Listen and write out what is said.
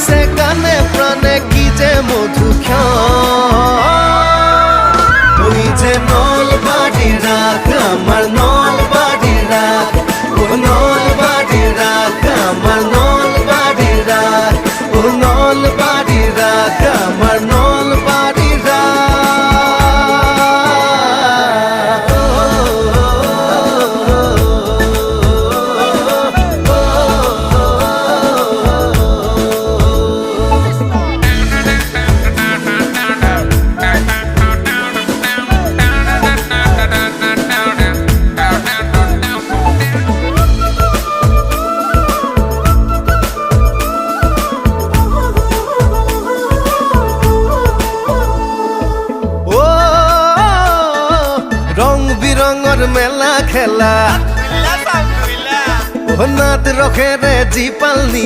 দিছে গানে প্রাণে কি যে মধু ওই যে নল বাড়ি রাখ আমার নল বাড়ি রাখ ও নল বাড়ি রাখ আমার নল বাড়ি রাখ ও নল বাড়ি রাখ আমার নল বাড়ি বিরঙর মেলা খেলা নাত রখে রে জি পালনি।